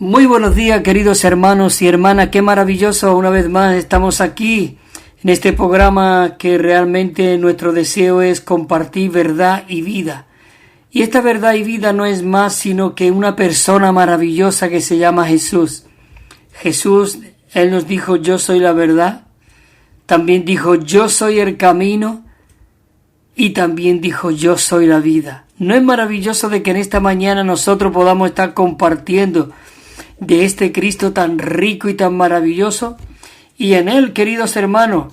Muy buenos días, queridos hermanos y hermanas. Qué maravilloso, una vez más estamos aquí en este programa que realmente nuestro deseo es compartir verdad y vida. Y esta verdad y vida no es más sino que una persona maravillosa que se llama Jesús. Jesús, Él nos dijo, yo soy la verdad. También dijo, yo soy el camino. Y también dijo, yo soy la vida. ¿No es maravilloso de que en esta mañana nosotros podamos estar compartiendo de este Cristo tan rico y tan maravilloso? Y en Él, queridos hermanos,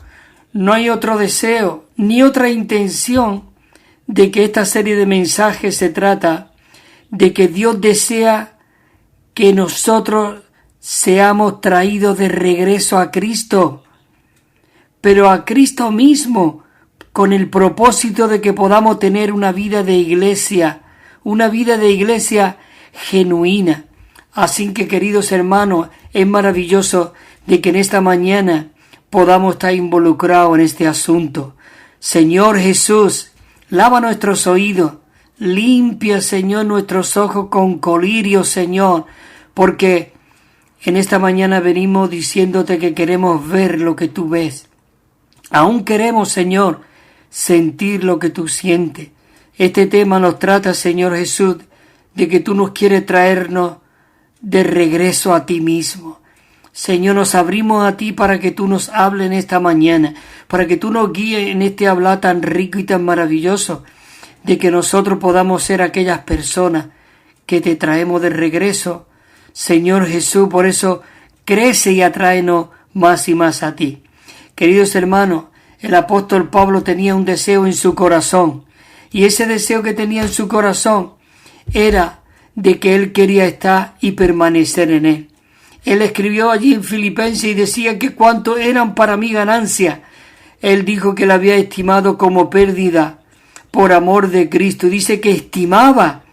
no hay otro deseo ni otra intención de que esta serie de mensajes se trata de que Dios desea que nosotros seamos traídos de regreso a Cristo, pero a Cristo mismo, con el propósito de que podamos tener una vida de iglesia genuina. Así que, queridos hermanos, es maravilloso de que en esta mañana podamos estar involucrados en este asunto. Señor Jesús, lava nuestros oídos, limpia, Señor, nuestros ojos con colirio, Señor, porque en esta mañana venimos diciéndote que queremos ver lo que tú ves. Aún queremos, Señor, sentir lo que tú sientes. Este tema nos trata, Señor Jesús, de que tú nos quieres traernos de regreso a ti mismo. Señor, nos abrimos a ti para que tú nos hables en esta mañana, para que tú nos guíes en este hablar tan rico y tan maravilloso, de que nosotros podamos ser aquellas personas que te traemos de regreso. Señor Jesús, por eso crece y atráenos más y más a ti. Queridos hermanos, el apóstol Pablo tenía un deseo en su corazón, y ese deseo que tenía en su corazón era de que él quería estar y permanecer en él. Él escribió allí en Filipenses y decía que cuánto eran para mí ganancia. Él dijo que la había estimado como pérdida por amor de Cristo. Dice que estimaba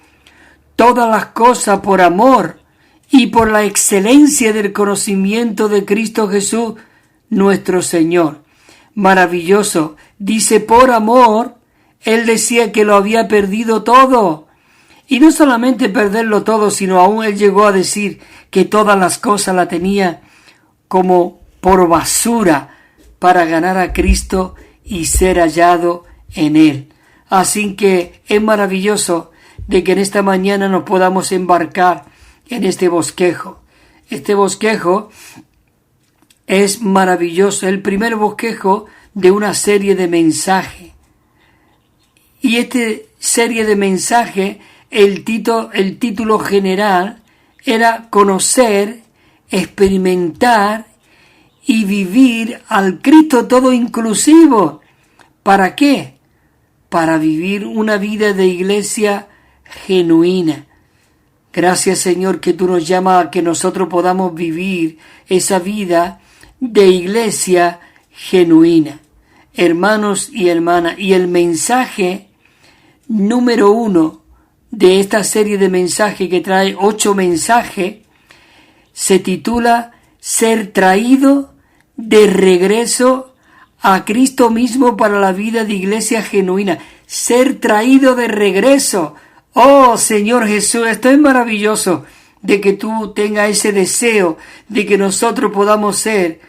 todas las cosas por amor y por la excelencia del conocimiento de Cristo Jesús, nuestro Señor. Maravilloso. Dice, por amor, él decía que lo había perdido todo. Y no solamente perderlo todo, sino aún él llegó a decir que todas las cosas la tenía como por basura para ganar a Cristo y ser hallado en él. Así que es maravilloso de que en esta mañana nos podamos embarcar en este bosquejo. Este bosquejo es maravilloso, el primer bosquejo de una serie de mensajes. Y esta serie de mensajes, el título general era conocer, experimentar y vivir al Cristo todo inclusivo. ¿Para qué? Para vivir una vida de iglesia genuina. Gracias, Señor, que tú nos llamas a que nosotros podamos vivir esa vida de iglesia genuina. Hermanos y hermanas, y el mensaje número 1 de esta serie de mensajes que trae 8 mensajes se titula Ser traído de regreso a Cristo mismo para la vida de iglesia genuina. Ser traído de regreso. Oh, Señor Jesús, esto es maravilloso de que tú tengas ese deseo de que nosotros podamos ser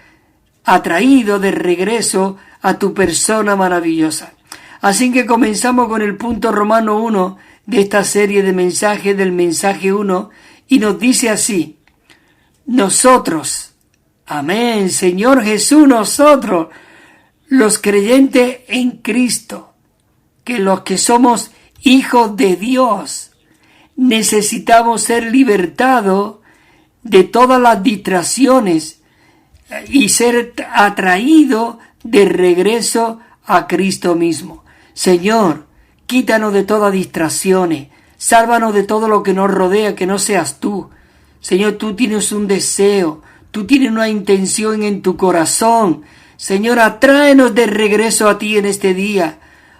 atraídos de regreso a tu persona maravillosa. Así que comenzamos con el punto Romano 1 de esta serie de mensajes, del mensaje 1, y nos dice así: nosotros, amén, Señor Jesús, nosotros, los creyentes en Cristo, que los que somos hijos de Dios, necesitamos ser libertados de todas las distracciones y ser atraídos de regreso a Cristo mismo. Señor, quítanos de todas distracciones, sálvanos de todo lo que nos rodea, que no seas tú. Señor, tú tienes un deseo, tú tienes una intención en tu corazón. Señor, atráenos de regreso a ti en este día.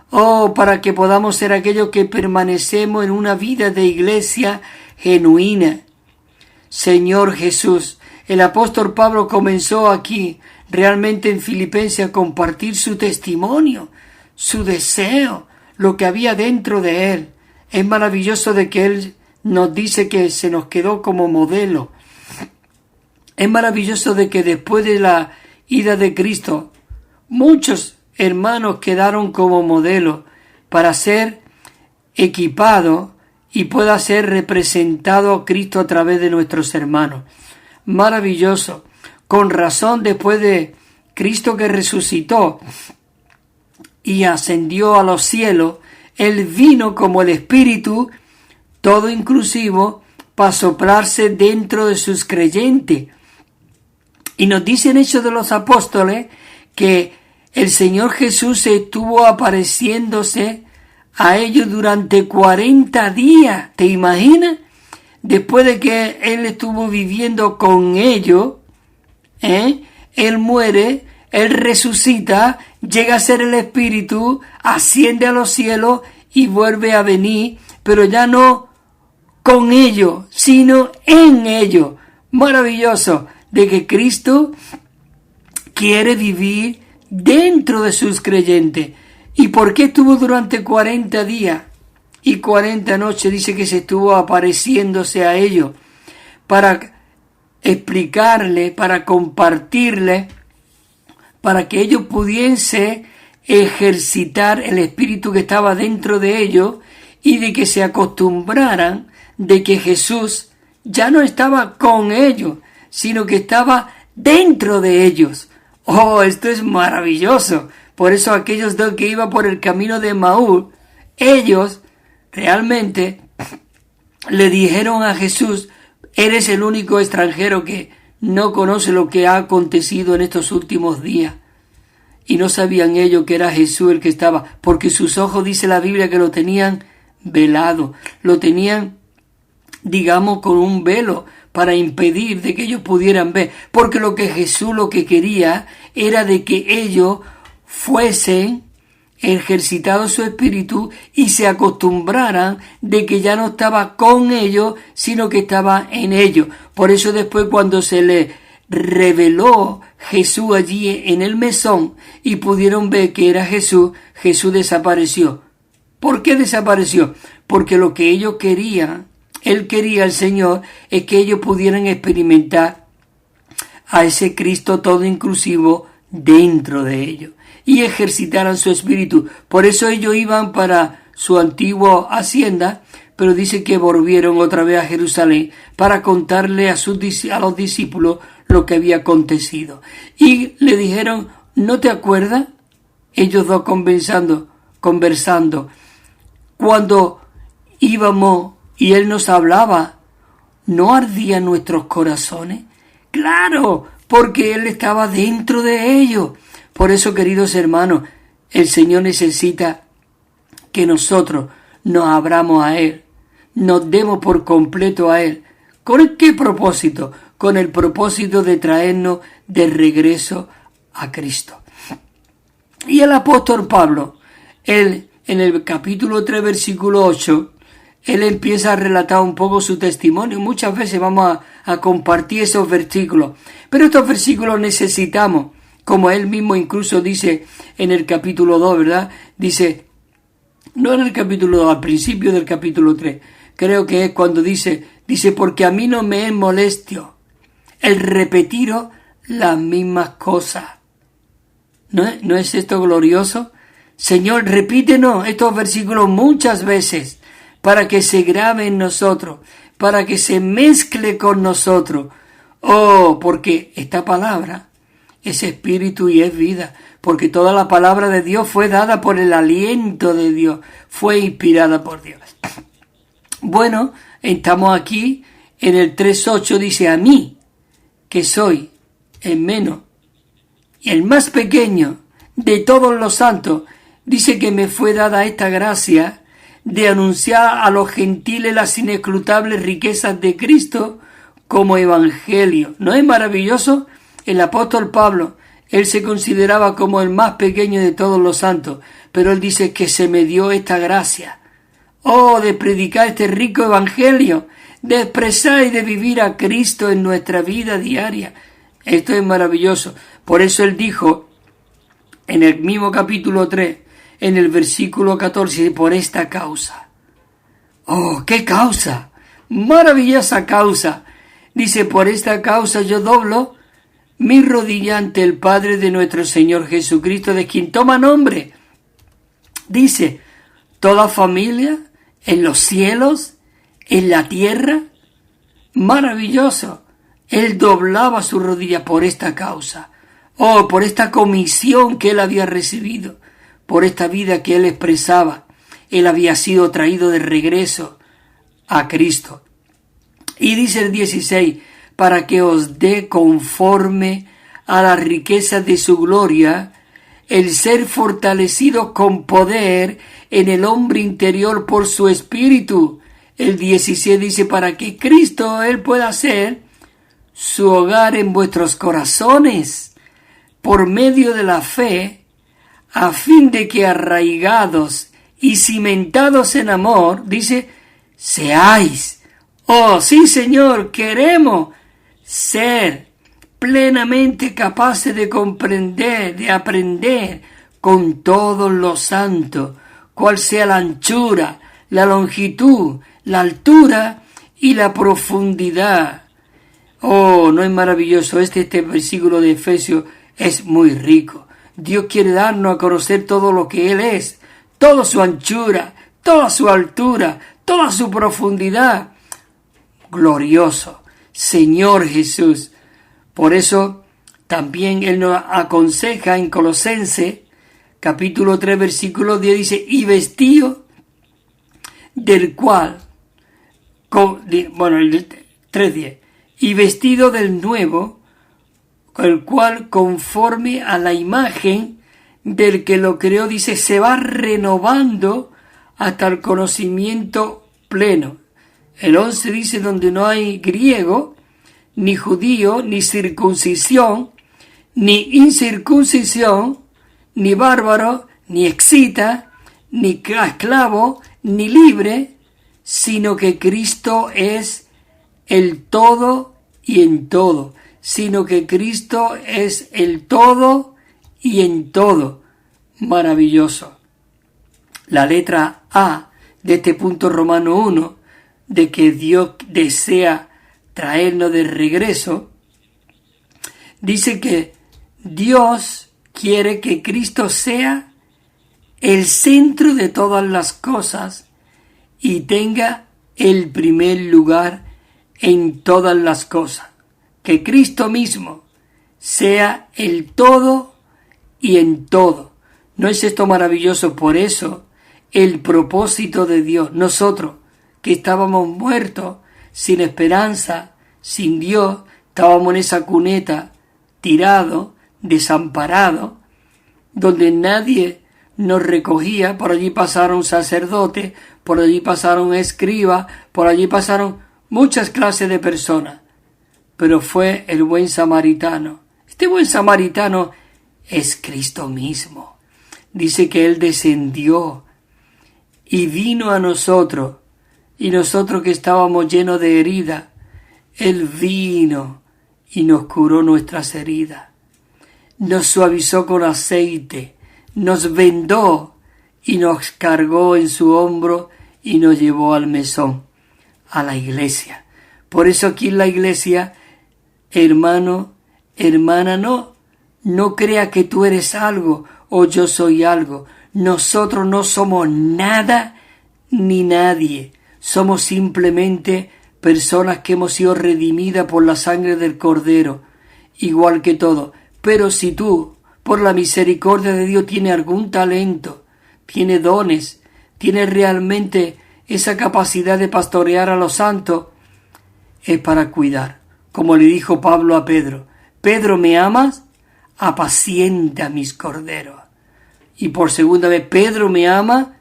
Oh, para que podamos ser aquellos que permanecemos en una vida de iglesia genuina. Señor Jesús, el apóstol Pablo comenzó aquí, realmente en Filipenses, a compartir su testimonio, su deseo, lo que había dentro de él. Es maravilloso de que él nos dice que se nos quedó como modelo. Es maravilloso de que después de la ida de Cristo, muchos hermanos quedaron como modelo para ser equipados y pueda ser representado a Cristo a través de nuestros hermanos. Maravilloso. Con razón, después de Cristo que resucitó y ascendió a los cielos, Él vino como el Espíritu, todo inclusivo, para soplarse dentro de sus creyentes. Y nos dicen Hechos de los Apóstoles que el Señor Jesús estuvo apareciéndose a ellos durante 40 días. ¿Te imaginas? Después de que Él estuvo viviendo con ellos, Él muere, Él resucita, llega a ser el Espíritu, asciende a los cielos y vuelve a venir, pero ya no con ellos, sino en ellos. Maravilloso de que Cristo quiere vivir dentro de sus creyentes. ¿Y por qué estuvo durante 40 días y 40 noches? Dice que se estuvo apareciéndose a ellos para explicarle, para compartirle, para que ellos pudiesen ejercitar el espíritu que estaba dentro de ellos y de que se acostumbraran de que Jesús ya no estaba con ellos, sino que estaba dentro de ellos. ¡Oh, esto es maravilloso! Por eso aquellos dos que iban por el camino de Emaús, ellos realmente le dijeron a Jesús: eres el único extranjero que no conoce lo que ha acontecido en estos últimos días. Y no sabían ellos que era Jesús el que estaba, porque sus ojos, dice la Biblia, que lo tenían velado, lo tenían, digamos, con un velo para impedir de que ellos pudieran ver, porque lo que Jesús lo que quería era de que ellos fuesen ejercitados su espíritu y se acostumbraran de que ya no estaba con ellos, sino que estaba en ellos. Por eso después, cuando se le reveló Jesús allí en el mesón y pudieron ver que era Jesús, Jesús desapareció. ¿Por qué desapareció? Porque lo que ellos querían, Él quería, el Señor, es que ellos pudieran experimentar a ese Cristo todo inclusivo dentro de ellos y ejercitaran su espíritu. Por eso ellos iban para su antigua hacienda, pero dice que volvieron otra vez a Jerusalén para contarle a los discípulos lo que había acontecido. Y le dijeron: ¿no te acuerdas? Ellos dos conversando, cuando íbamos y Él nos hablaba, ¿no ardían nuestros corazones? ¡Claro! Porque Él estaba dentro de ellos. Por eso, queridos hermanos, el Señor necesita que nosotros nos abramos a Él, nos demos por completo a Él. ¿Con qué propósito? Con el propósito de traernos de regreso a Cristo. Y el apóstol Pablo, él en el capítulo 3, versículo 8, él empieza a relatar un poco su testimonio. Muchas veces vamos a compartir esos versículos, pero estos versículos necesitamos, como él mismo incluso dice en el capítulo 2, ¿verdad? Dice, no en el capítulo 2, al principio del capítulo 3, creo que es cuando dice, porque a mí no me es molestio el repetiros las mismas cosas. ¿No es esto glorioso? Señor, repítenos estos versículos muchas veces para que se grabe en nosotros, para que se mezcle con nosotros. Oh, porque esta palabra es espíritu y es vida, porque toda la palabra de Dios fue dada por el aliento de Dios, fue inspirada por Dios. Bueno, estamos aquí en el 3.8, dice: a mí, que soy el menos y el más pequeño de todos los santos, dice que me fue dada esta gracia de anunciar a los gentiles las inescrutables riquezas de Cristo como evangelio. ¿No es maravilloso? El apóstol Pablo, él se consideraba como el más pequeño de todos los santos, pero él dice que se me dio esta gracia, de predicar este rico evangelio, de expresar y de vivir a Cristo en nuestra vida diaria. Esto es maravilloso. Por eso él dijo en el mismo capítulo 3, en el versículo 14, por esta causa. ¡Oh, qué causa! Maravillosa causa. Dice, por esta causa yo doblo mi rodilla ante el Padre de nuestro Señor Jesucristo, de quien toma nombre. Dice, toda familia en los cielos, en la tierra. Maravilloso. Él doblaba su rodilla por esta causa. Oh, por esta comisión que él había recibido, por esta vida que él expresaba. Él había sido traído de regreso a Cristo. Y dice el 16, para que os dé conforme a la riqueza de su gloria, el ser fortalecido con poder en el hombre interior por su espíritu. El 16 dice, para que Cristo, Él pueda hacer su hogar en vuestros corazones, por medio de la fe, a fin de que arraigados y cimentados en amor, dice, seáis. Oh, sí, Señor, queremos ser plenamente capaces de comprender, de aprender con todos los santos, cuál sea la anchura, la longitud, la altura y la profundidad. Oh, no es maravilloso. Este versículo de Efesios es muy rico. Dios quiere darnos a conocer todo lo que Él es, toda su anchura, toda su altura, toda su profundidad. Glorioso, Señor Jesús. Por eso también Él nos aconseja en Colosenses, capítulo 3, versículo 10, dice, y vestido del cual, el 3:10, y vestido del nuevo, el cual conforme a la imagen del que lo creó, dice, se va renovando hasta el conocimiento pleno. El 11 dice, donde no hay griego, ni judío, ni circuncisión, ni incircuncisión, ni bárbaro, ni excita, ni esclavo, ni libre, sino que Cristo es el todo y en todo. Sino que Cristo es el todo y en todo. Maravilloso. La letra A de este punto Romano 1, de que Dios desea traernos de regreso, dice que Dios quiere que Cristo sea el centro de todas las cosas y tenga el primer lugar en todas las cosas. Que Cristo mismo sea el todo y en todo. ¿No es esto maravilloso? Por eso, el propósito de Dios, nosotros que estábamos muertos, sin esperanza, sin Dios, estábamos en esa cuneta, tirados, desamparados, donde nadie nos recogía. Por allí pasaron sacerdotes, por allí pasaron escribas, por allí pasaron muchas clases de personas, pero fue el buen samaritano. Este buen samaritano es Cristo mismo. Dice que Él descendió y vino a nosotros, y nosotros que estábamos llenos de heridas, Él vino y nos curó nuestras heridas, nos suavizó con aceite, nos vendó y nos cargó en su hombro y nos llevó al mesón, a la iglesia. Por eso aquí en la iglesia, hermano, hermana, no crea que tú eres algo o yo soy algo. Nosotros no somos nada ni nadie. Somos simplemente personas que hemos sido redimidas por la sangre del Cordero, igual que todo. Pero si tú, por la misericordia de Dios, tienes algún talento, tienes dones, tienes realmente esa capacidad de pastorear a los santos, es para cuidar. Como le dijo Pablo a Pedro, Pedro, ¿me amas? Apacienta mis corderos. Y por segunda vez, Pedro, ¿me ama?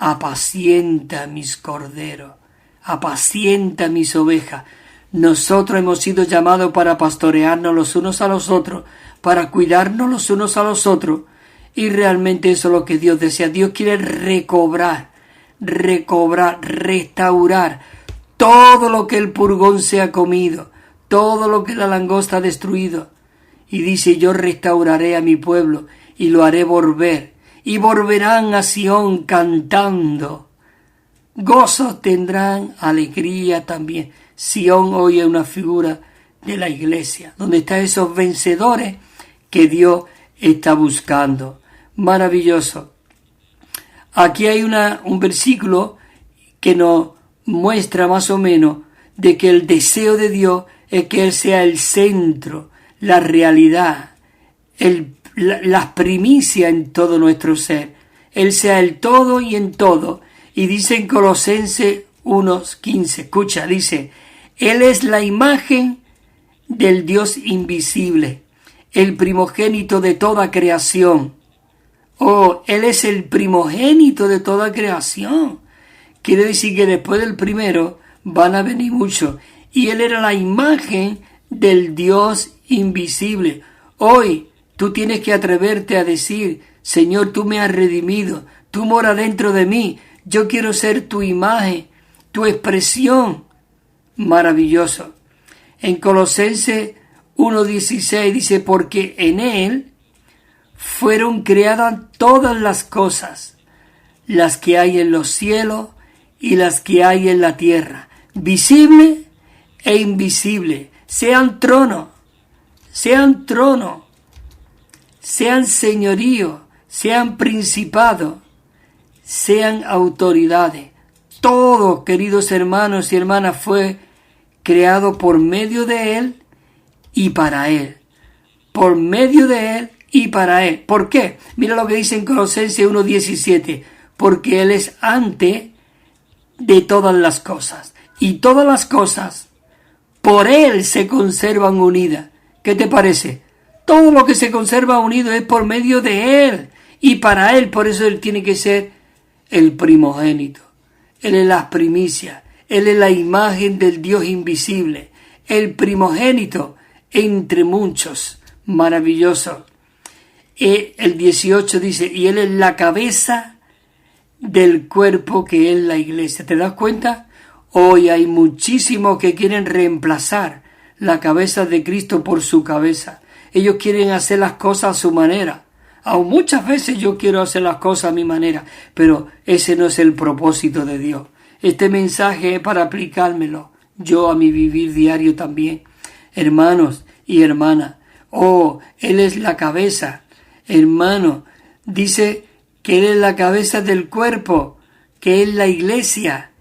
Apacienta mis corderos, apacienta mis ovejas. Nosotros hemos sido llamados para pastorearnos los unos a los otros, para cuidarnos los unos a los otros, y realmente eso es lo que Dios desea. Dios quiere recobrar, restaurar todo lo que el purgón se ha comido, todo lo que la langosta ha destruido. Y dice, yo restauraré a mi pueblo y lo haré volver. Y volverán a Sión cantando. Gozos tendrán, alegría también. Sión hoy es una figura de la iglesia, donde están esos vencedores que Dios está buscando. Maravilloso. Aquí hay un versículo que nos muestra más o menos de que el deseo de Dios es que Él sea el centro, la realidad, las primicias en todo nuestro ser. Él sea el todo y en todo. Y dice en Colosenses 1:15, escucha, dice, Él es la imagen del Dios invisible, el primogénito de toda creación. Oh, Él es el primogénito de toda creación. Quiere decir que después del primero van a venir muchos. Y Él era la imagen del Dios invisible. Hoy tú tienes que atreverte a decir, Señor, tú me has redimido, tú moras dentro de mí, yo quiero ser tu imagen, tu expresión. Maravilloso. En Colosenses 1:16 dice, porque en Él fueron creadas todas las cosas, las que hay en los cielos y las que hay en la tierra, visible e invisible, sean tronos, sean señorío, sean principados, sean autoridades. Todo, queridos hermanos y hermanas, fue creado por medio de Él y para Él. Por medio de Él y para Él. ¿Por qué? Mira lo que dice en Colosenses 1:17. Porque Él es antes de todas las cosas. Y todas las cosas por Él se conservan unidas. ¿Qué te parece? Todo lo que se conserva unido es por medio de Él y para Él. Por eso Él tiene que ser el primogénito. Él es las primicias. Él es la imagen del Dios invisible. El primogénito entre muchos. Maravilloso. El 18 dice, y Él es la cabeza del cuerpo que es la iglesia. ¿Te das cuenta? Hoy hay muchísimos que quieren reemplazar la cabeza de Cristo por su cabeza. Ellos quieren hacer las cosas a su manera. Aún muchas veces yo quiero hacer las cosas a mi manera, pero ese no es el propósito de Dios. Este mensaje es para aplicármelo yo a mi vivir diario también. Hermanos y hermanas, oh, Él es la cabeza. Hermano, dice que Él es la cabeza del cuerpo, que es la iglesia.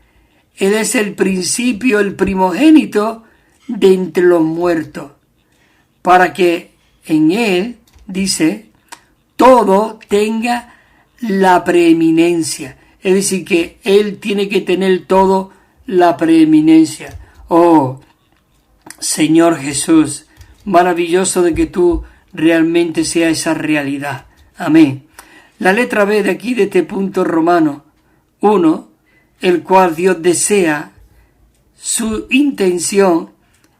Él es el principio, el primogénito de entre los muertos, para que en Él, dice, todo tenga la preeminencia. Es decir, que Él tiene que tener todo la preeminencia. Oh, Señor Jesús, maravilloso de que tú realmente sea esa realidad. Amén. La letra B de aquí, de este punto Romano 1, el cual Dios desea, su intención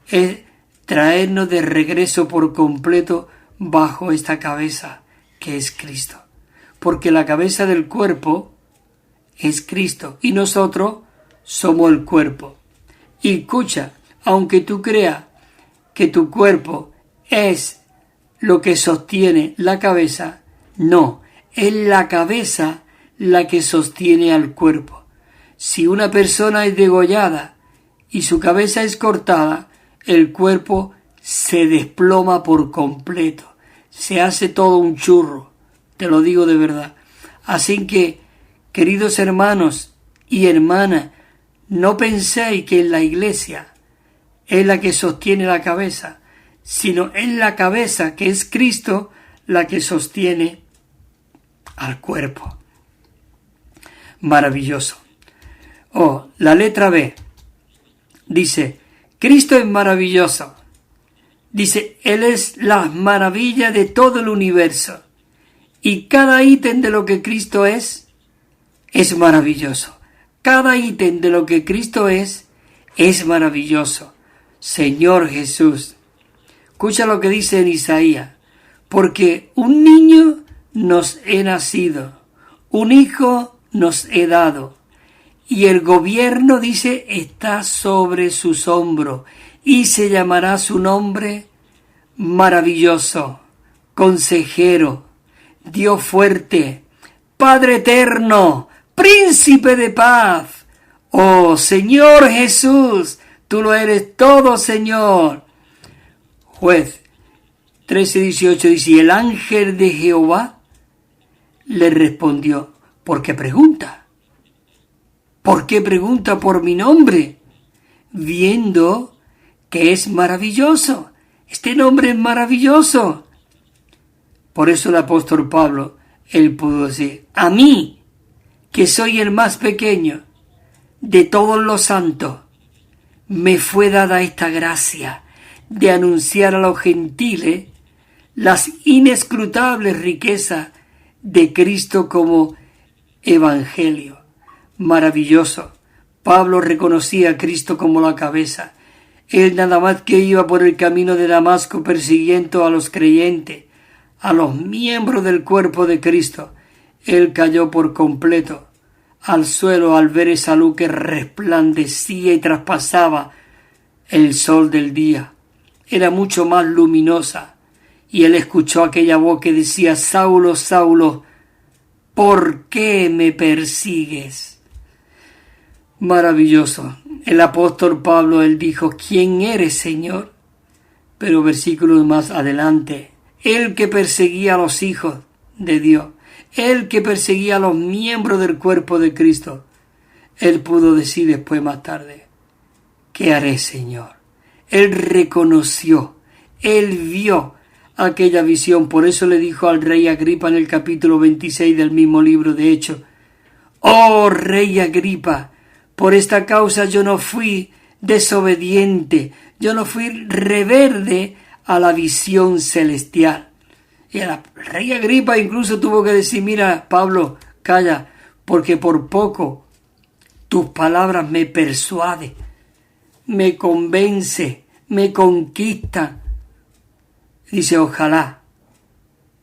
es traernos de regreso por completo bajo esta cabeza que es Cristo. Porque la cabeza del cuerpo es Cristo y nosotros somos el cuerpo. Y escucha, aunque tú creas que tu cuerpo es lo que sostiene la cabeza, no, es la cabeza la que sostiene al cuerpo. Si una persona es degollada y su cabeza es cortada, el cuerpo se desploma por completo, se hace todo un churro, te lo digo de verdad. Así que, queridos hermanos y hermanas, no penséis que en la iglesia es la que sostiene la cabeza, sino es la cabeza, que es Cristo, la que sostiene al cuerpo. Maravilloso. Oh, la letra B dice, Cristo es maravilloso. Dice, Él es la maravilla de todo el universo. Y cada ítem de lo que Cristo es maravilloso. Cada ítem de lo que Cristo es maravilloso. Señor Jesús. Escucha lo que dice en Isaías. Porque un niño nos he nacido, un hijo nos he dado, y el gobierno, dice, está sobre sus hombros, y se llamará su nombre maravilloso, consejero, Dios fuerte, Padre eterno, príncipe de paz. Oh Señor Jesús, tú lo eres todo, Señor. Juez 13:18 dice, y el ángel de Jehová le respondió, ¿por qué pregunta? ¿Por qué pregunta por mi nombre? Viendo que es maravilloso. Este nombre es maravilloso. Por eso el apóstol Pablo, él pudo decir, a mí, que soy el más pequeño de todos los santos, me fue dada esta gracia de anunciar a los gentiles las inescrutables riquezas de Cristo como evangelio. Maravilloso. Pablo reconocía a Cristo como la cabeza. Él nada más que iba por el camino de Damasco persiguiendo a los creyentes, a los miembros del cuerpo de Cristo. Él cayó por completo al suelo al ver esa luz que resplandecía y traspasaba el sol del día. Era mucho más luminosa. Y él escuchó aquella voz que decía, Saulo, Saulo, ¿por qué me persigues? Maravilloso. El apóstol Pablo, él dijo, ¿quién eres, Señor? Pero versículos más adelante, él que perseguía a los hijos de Dios, él que perseguía a los miembros del cuerpo de Cristo, él pudo decir después más tarde, ¿qué haré, Señor? Él reconoció, él vio aquella visión. Por eso le dijo al rey Agripa en el capítulo 26 del mismo libro de Hechos, oh rey Agripa, por esta causa yo no fui desobediente, yo no fui rebelde a la visión celestial. Y el rey Agripa incluso tuvo que decir, mira, Pablo, calla, porque por poco tus palabras me persuaden, me convence, me conquistan. Dice, ojalá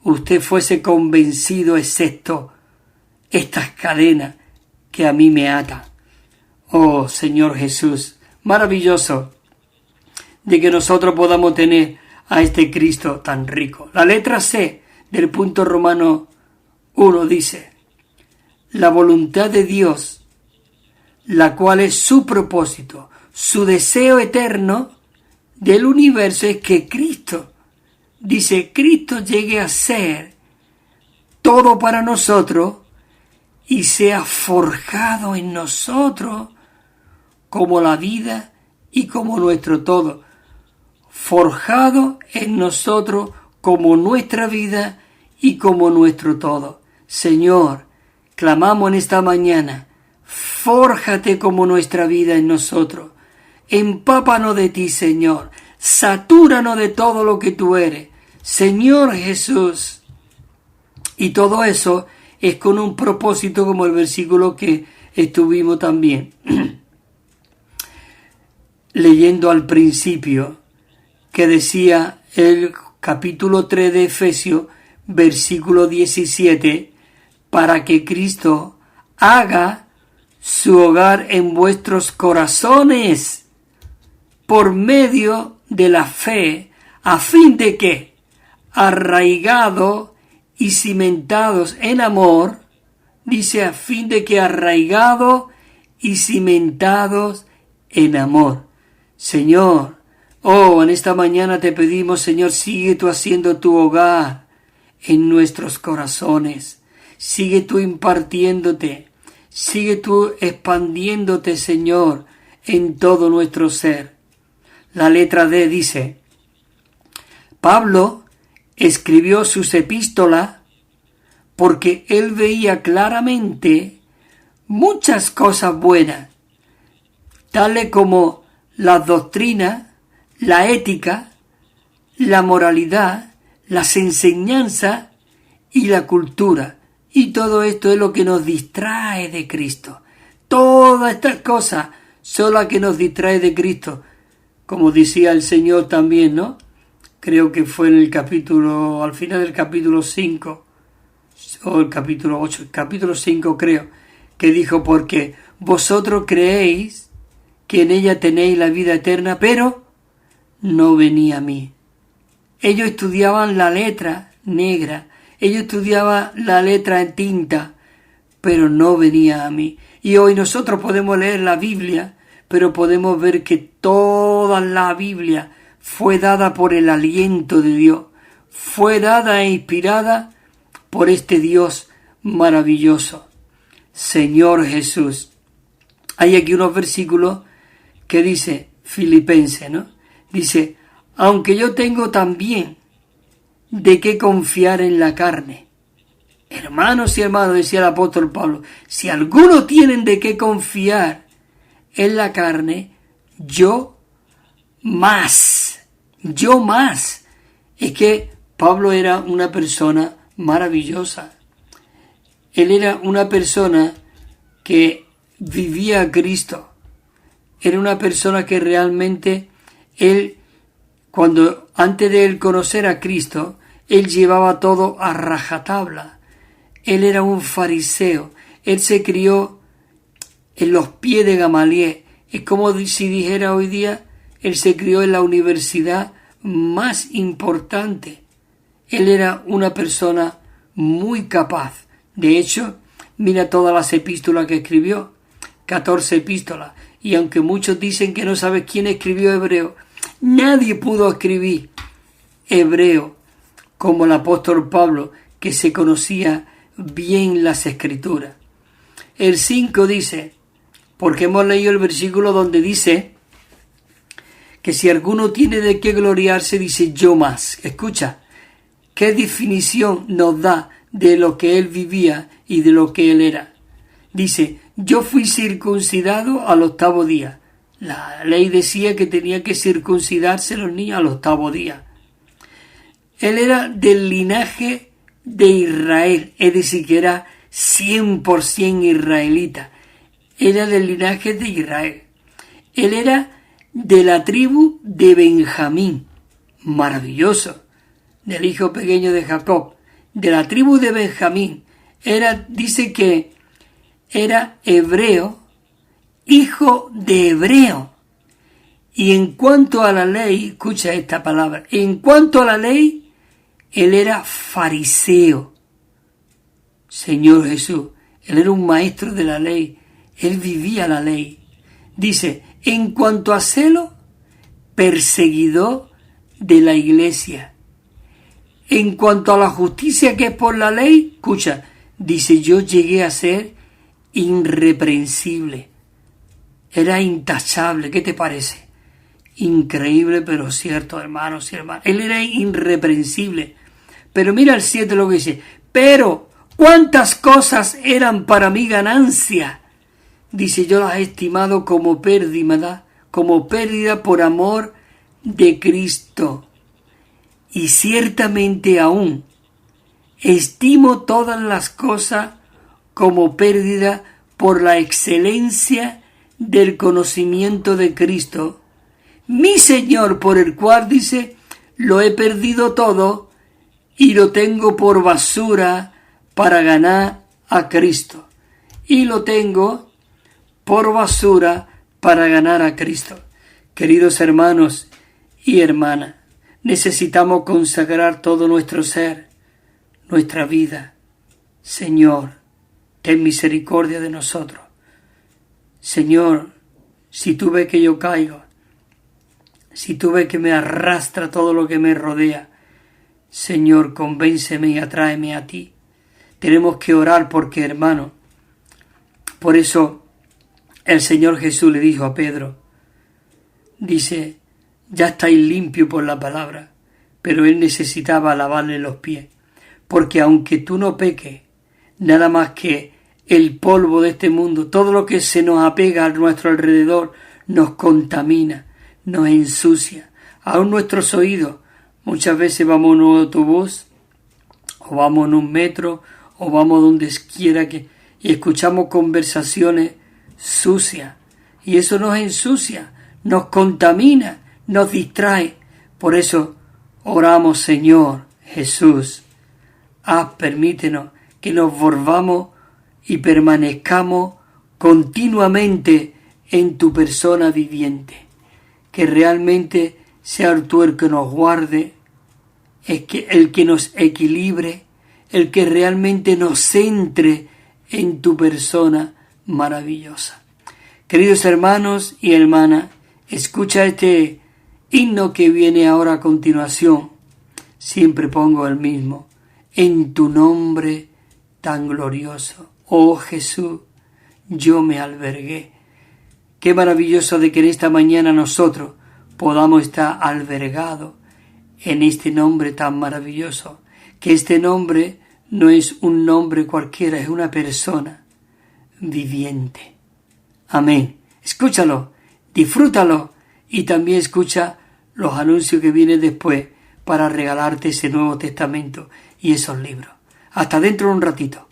usted fuese convencido excepto estas cadenas que a mí me atan. Oh, Señor Jesús, maravilloso de que nosotros podamos tener a este Cristo tan rico. La letra C del punto Romano 1 dice, la voluntad de Dios, la cual es su propósito, su deseo eterno del universo es que Cristo, dice, Cristo llegue a ser todo para nosotros y sea forjado en nosotros como la vida y como nuestro todo. Forjado en nosotros como nuestra vida y como nuestro todo. Señor, clamamos en esta mañana, fórjate como nuestra vida en nosotros. Empápanos de ti, Señor. Satúranos de todo lo que tú eres. Señor Jesús. Y todo eso es con un propósito como el versículo que estuvimos también leyendo al principio, que decía el capítulo 3 de Efesios, versículo 17, para que Cristo haga su hogar en vuestros corazones por medio de la fe, a fin de que, arraigados y cimentados en amor, dice a fin de que arraigados y cimentados en amor. Señor, oh, en esta mañana te pedimos, Señor, sigue tú haciendo tu hogar en nuestros corazones. Sigue tú impartiéndote. Sigue tú expandiéndote, Señor, en todo nuestro ser. La letra D dice, Pablo escribió sus epístolas porque él veía claramente muchas cosas buenas, tales como la doctrina, la ética, la moralidad, las enseñanzas y la cultura. Y todo esto es lo que nos distrae de Cristo. Todas estas cosas son las que nos distrae de Cristo. Como decía el Señor también, ¿no? Creo que fue en el capítulo, al final del capítulo 5, o el capítulo 8, el capítulo 5 creo, que dijo, porque vosotros creéis que en ella tenéis la vida eterna, pero no venía a mí. Ellos estudiaban la letra negra, ellos estudiaban la letra en tinta, pero no venía a mí. Y hoy nosotros podemos leer la Biblia, pero podemos ver que toda la Biblia fue dada por el aliento de Dios, fue dada e inspirada por este Dios maravilloso, Señor Jesús. Hay aquí unos versículos que dice Filipenses, ¿no? Dice, aunque yo tengo también de qué confiar en la carne. Hermanos y hermanas, decía el apóstol Pablo, si algunos tienen de qué confiar en la carne, yo más. Es que Pablo era una persona maravillosa. Él era una persona que vivía a Cristo. Era una persona que realmente antes de él conocer a Cristo, él llevaba todo a rajatabla. Él era un fariseo. Él se crió en los pies de Gamaliel. Es como si dijera hoy día, él se crió en la universidad más importante. Él era una persona muy capaz. De hecho, mira todas las epístolas que escribió, 14 epístolas. Y aunque muchos dicen que no sabes quién escribió Hebreo, nadie pudo escribir Hebreo como el apóstol Pablo, que se conocía bien las escrituras. El 5 dice, porque hemos leído el versículo donde dice que si alguno tiene de qué gloriarse, dice yo más. Escucha, qué definición nos da de lo que él vivía y de lo que él era. Dice, yo fui circuncidado al 8º día. La ley decía que tenía que circuncidarse los niños al 8º día. Él era del linaje de Israel, es decir, que era 100% israelita. Era del linaje de Israel. Él era de la tribu de Benjamín. Maravilloso. Del hijo pequeño de Jacob. De la tribu de Benjamín. Dice que era hebreo, hijo de hebreo. Y en cuanto a la ley, escucha esta palabra, en cuanto a la ley, él era fariseo. Señor Jesús, él era un maestro de la ley, él vivía la ley. Dice, en cuanto a celo, perseguidor de la iglesia. En cuanto a la justicia que es por la ley, escucha, dice, yo llegué a ser irreprensible. Era intachable, ¿qué te parece? Increíble, pero cierto, hermanos y hermanas. Él era irreprensible. Pero mira el 7 lo que dice. Pero, ¿cuántas cosas eran para mí ganancia? Dice, yo las he estimado como pérdida por amor de Cristo. Y ciertamente aún estimo todas las cosas como pérdida por la excelencia del conocimiento de Cristo, mi Señor, por el cual, dice, lo he perdido todo y lo tengo por basura para ganar a Cristo. Y lo tengo por basura para ganar a Cristo. Queridos hermanos y hermanas, necesitamos consagrar todo nuestro ser, nuestra vida. Señor, ten misericordia de nosotros. Señor, si tú ves que yo caigo, si tú ves que me arrastra todo lo que me rodea, Señor, convénceme y atráeme a ti. Tenemos que orar porque, hermano, por eso el Señor Jesús le dijo a Pedro, dice, ya estáis limpios por la palabra, pero él necesitaba lavarle los pies, porque aunque tú no peques, nada más que el polvo de este mundo, todo lo que se nos apega a nuestro alrededor, nos contamina, nos ensucia. Aún nuestros oídos, muchas veces vamos en un autobús, o vamos en un metro, o vamos donde quiera y escuchamos conversaciones sucias. Y eso nos ensucia, nos contamina, nos distrae. Por eso oramos, Señor Jesús, permítenos que nos volvamos y permanezcamos continuamente en tu persona viviente. Que realmente sea tú el que nos guarde, el que nos equilibre, el que realmente nos centre en tu persona maravillosa. Queridos hermanos y hermanas, escucha este himno que viene ahora a continuación. Siempre pongo el mismo. En tu nombre tan glorioso, oh Jesús, yo me albergué. Qué maravilloso de que en esta mañana nosotros podamos estar albergados en este nombre tan maravilloso. Que este nombre no es un nombre cualquiera, es una persona viviente. Amén. Escúchalo, disfrútalo y también escucha los anuncios que vienen después para regalarte ese Nuevo Testamento y esos libros. Hasta dentro de un ratito.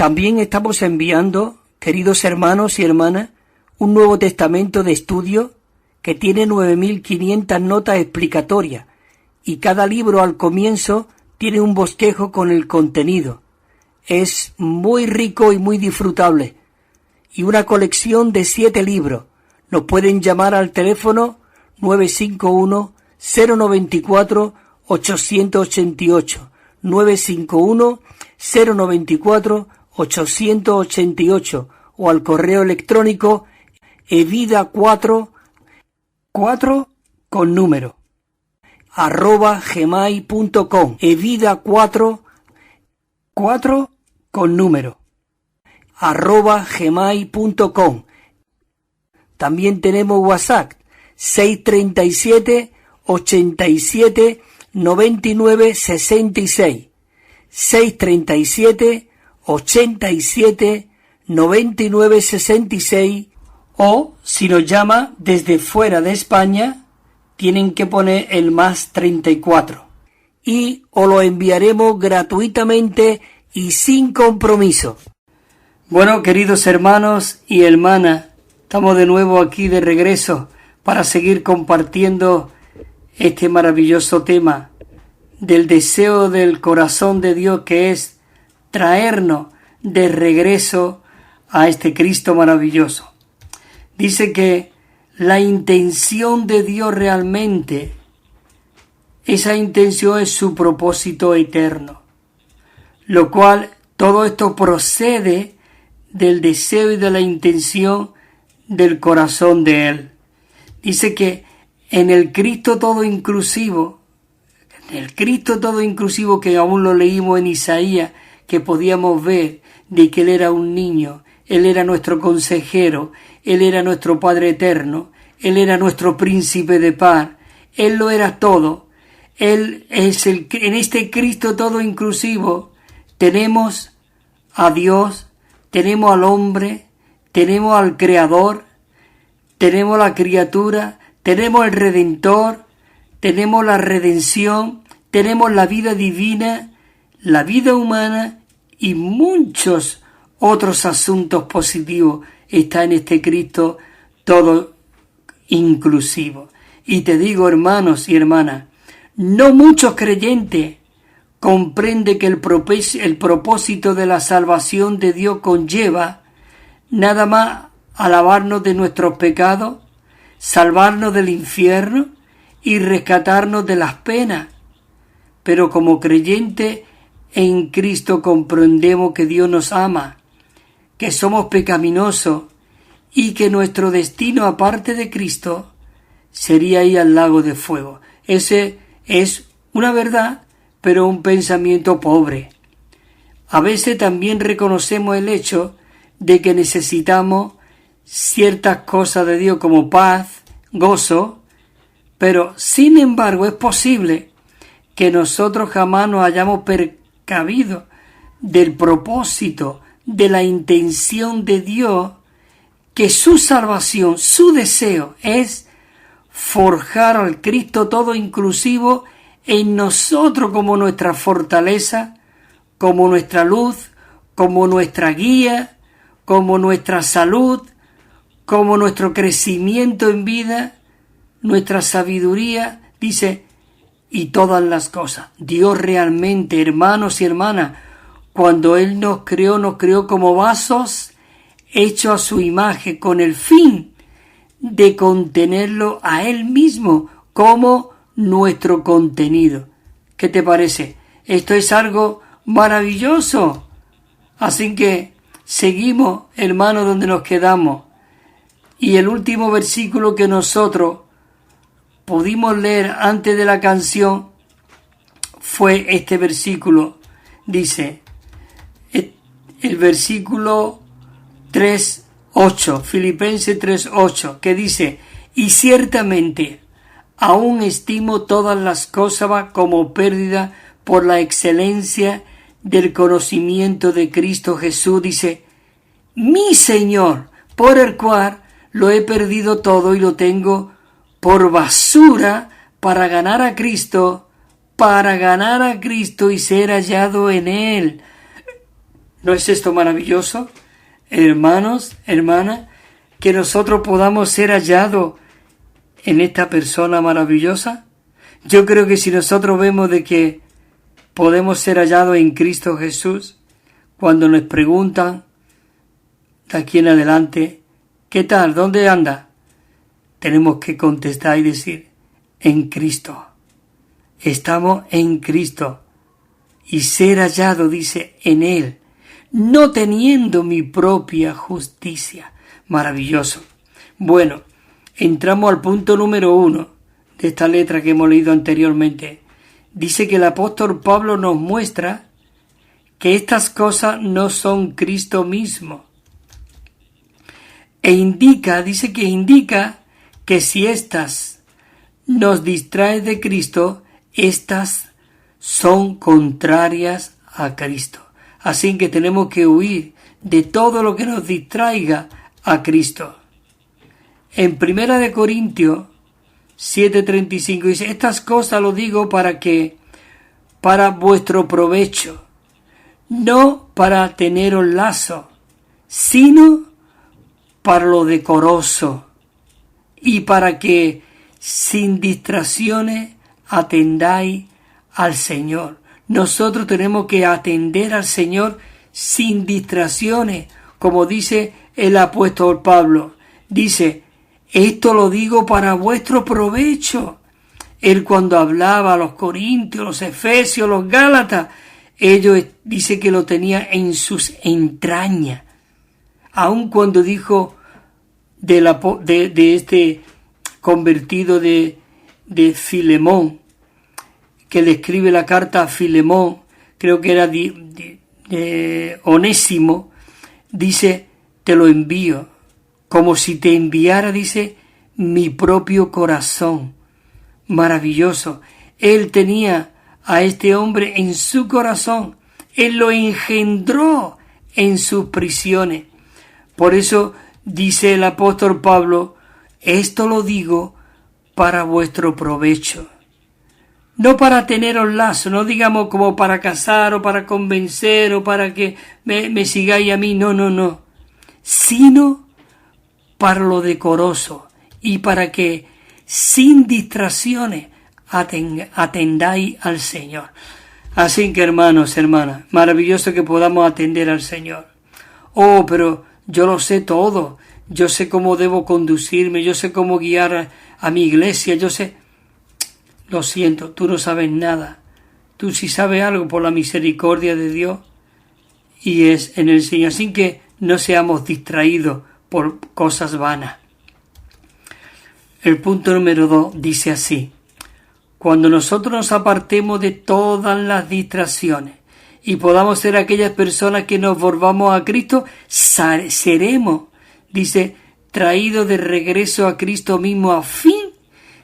También estamos enviando, queridos hermanos y hermanas, un Nuevo Testamento de estudio que tiene 9.500 notas explicatorias y cada libro al comienzo tiene un bosquejo con el contenido. Es muy rico y muy disfrutable. Y una colección de 7 libros. Nos pueden llamar al teléfono 951-094-888. 951-094-888 o al correo electrónico evida4 con número @gmail.com. evida4 con número @gmail.com. También tenemos WhatsApp 637 87 99 66 637 87 99 66, o si nos llama desde fuera de España tienen que poner el más 34 y os lo enviaremos gratuitamente y sin compromiso. Bueno, queridos hermanos y hermanas, estamos de nuevo aquí de regreso para seguir compartiendo este maravilloso tema del deseo del corazón de Dios, que es traernos de regreso a este Cristo maravilloso. Dice que la intención de Dios realmente, esa intención es su propósito eterno, lo cual todo esto procede del deseo y de la intención del corazón de Él. Dice que en el Cristo todo inclusivo, que aún lo leímos en Isaías, que podíamos ver de que Él era un niño, Él era nuestro consejero, Él era nuestro Padre eterno, Él era nuestro príncipe de paz, Él lo era todo. Él es en este Cristo todo inclusivo tenemos a Dios, tenemos al hombre, tenemos al Creador, tenemos la criatura, tenemos el Redentor, tenemos la redención, tenemos la vida divina, la vida humana y muchos otros asuntos positivos. Está en este Cristo todo inclusivo. Y te digo, hermanos y hermanas, no muchos creyentes comprenden que el propósito de la salvación de Dios conlleva nada más alabarnos de nuestros pecados, salvarnos del infierno y rescatarnos de las penas. Pero como creyentes en Cristo comprendemos que Dios nos ama, que somos pecaminosos y que nuestro destino aparte de Cristo sería ir al lago de fuego. Ese es una verdad, pero un pensamiento pobre. A veces también reconocemos el hecho de que necesitamos ciertas cosas de Dios como paz, gozo, pero sin embargo es posible que nosotros jamás nos hayamos precavido del propósito, de la intención de Dios, que su salvación, su deseo es forjar al Cristo todo inclusivo en nosotros como nuestra fortaleza, como nuestra luz, como nuestra guía, como nuestra salud, como nuestro crecimiento en vida, nuestra sabiduría, dice, y todas las cosas. Dios realmente, hermanos y hermanas, cuando Él nos creó como vasos hechos a su imagen, con el fin de contenerlo a Él mismo como nuestro contenido. ¿Qué te parece? Esto es algo maravilloso. Así que seguimos, hermanos, donde nos quedamos. Y el último versículo que nosotros pudimos leer antes de la canción fue este versículo. Dice, el versículo 3:8, Filipenses 3:8, que dice, y ciertamente aún estimo todas las cosas como pérdida por la excelencia del conocimiento de Cristo Jesús, dice, mi Señor, por el cual lo he perdido todo y lo tengo por basura para ganar a Cristo y ser hallado en Él. ¿No es esto maravilloso, hermanos, hermanas, que nosotros podamos ser hallados en esta persona maravillosa? Yo creo que si nosotros vemos de que podemos ser hallados en Cristo Jesús, cuando nos preguntan de aquí en adelante, ¿qué tal? ¿Dónde anda? Tenemos que contestar y decir, en Cristo. Estamos en Cristo. Y ser hallado, dice, en Él, no teniendo mi propia justicia. Maravilloso. Bueno, entramos al punto número 1 de esta letra que hemos leído anteriormente. Dice que el apóstol Pablo nos muestra que estas cosas no son Cristo mismo. Dice que si estas nos distraen de Cristo, estas son contrarias a Cristo. Así que tenemos que huir de todo lo que nos distraiga a Cristo. En 1 Corintios 7:35 dice, estas cosas lo digo para vuestro provecho, no para teneros lazo, sino para lo decoroso y para que sin distracciones atendáis al Señor. Nosotros tenemos que atender al Señor sin distracciones, como dice el apóstol Pablo. Dice, esto lo digo para vuestro provecho. Él cuando hablaba a los corintios, los efesios, los gálatas, ellos dice que lo tenía en sus entrañas. Aun cuando dijo de este convertido de Filemón, que le escribe la carta a Filemón, creo que era de Onésimo, dice, te lo envío, como si te enviara, dice, mi propio corazón. Maravilloso. Él tenía a este hombre en su corazón. Él lo engendró en sus prisiones. Por eso dice el apóstol Pablo, esto lo digo para vuestro provecho. No para teneros lazo, no digamos como para casar o para convencer o para que me sigáis a mí, no, sino para lo decoroso y para que sin distracciones atendáis al Señor. Así que hermanos, hermanas, maravilloso que podamos atender al Señor. Oh, pero yo lo sé todo, yo sé cómo debo conducirme, yo sé cómo guiar a mi iglesia, yo sé... Lo siento, tú no sabes nada. Tú sí sabes algo por la misericordia de Dios y es en el Señor. Así que no seamos distraídos por cosas vanas. El punto número 2 dice así: cuando nosotros nos apartemos de todas las distracciones y podamos ser aquellas personas que nos volvamos a Cristo, seremos, dice, traídos de regreso a Cristo mismo a fin